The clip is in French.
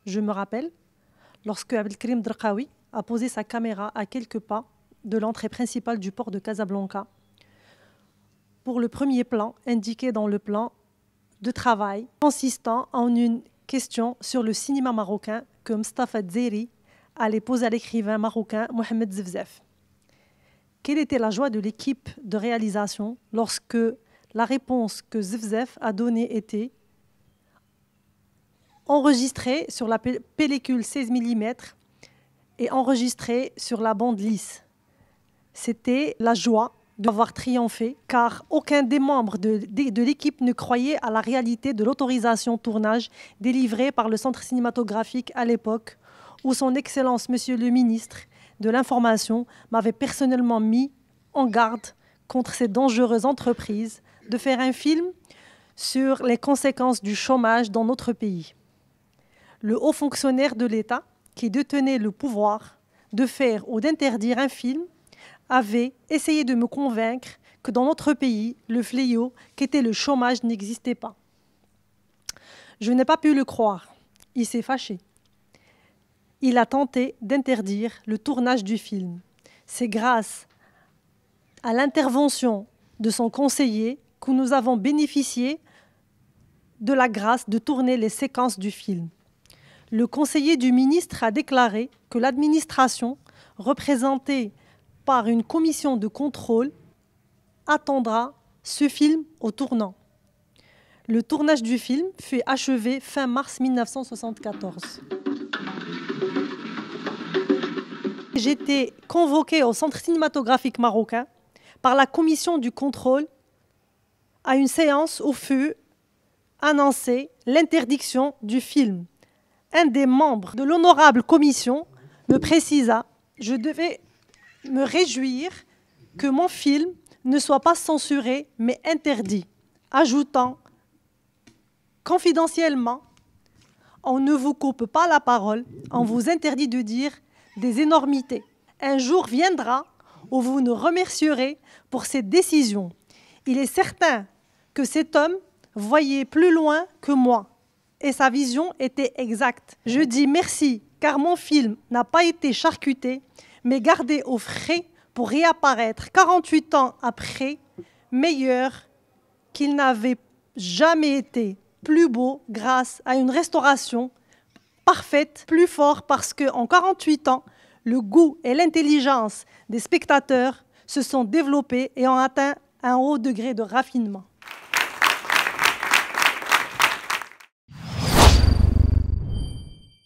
je me rappelle, lorsque Abdelkrim Drqaoui a posé sa caméra à quelques pas de l'entrée principale du port de Casablanca pour le premier plan indiqué dans le plan de travail consistant en une question sur le cinéma marocain que Mustafa Dzeiri allait poser à l'écrivain marocain Mohamed Zevzef. Quelle était la joie de l'équipe de réalisation lorsque la réponse que Zevzef a donnée était enregistrée sur la pellicule 16 mm et enregistrée sur la bande lisse. C'était la joie d'avoir triomphé, car aucun des membres de l'équipe ne croyait à la réalité de l'autorisation tournage délivrée par le centre cinématographique à l'époque, où son Excellence, Monsieur le Ministre de l'Information, m'avait personnellement mis en garde contre cette dangereuse entreprise de faire un film sur les conséquences du chômage dans notre pays. Le haut fonctionnaire de l'État, qui détenait le pouvoir de faire ou d'interdire un film, avait essayé de me convaincre que dans notre pays, le fléau qu'était le chômage n'existait pas. Je n'ai pas pu le croire. Il s'est fâché. Il a tenté d'interdire le tournage du film. C'est grâce à l'intervention de son conseiller que nous avons bénéficié de la grâce de tourner les séquences du film. Le conseiller du ministre a déclaré que l'administration, représentée par une commission de contrôle, attendra ce film au tournant. Le tournage du film fut achevé fin mars 1974. J'étais convoquée au Centre cinématographique marocain par la commission du contrôle à une séance où fut annoncée l'interdiction du film. Un des membres de l'honorable commission me précisa que je devais me réjouir que mon film ne soit pas censuré mais interdit, ajoutant confidentiellement: on ne vous coupe pas la parole, on vous interdit de dire des énormités. Un jour viendra où vous nous remercierez pour cette décision. Il est certain que cet homme voyait plus loin que moi et sa vision était exacte. Je dis merci car mon film n'a pas été charcuté mais gardé au frais pour réapparaître 48 ans après, meilleur qu'il n'avait jamais été, plus beau grâce à une restauration parfaite, plus fort parce qu'en 48 ans, le goût et l'intelligence des spectateurs se sont développés et ont atteint un haut degré de raffinement.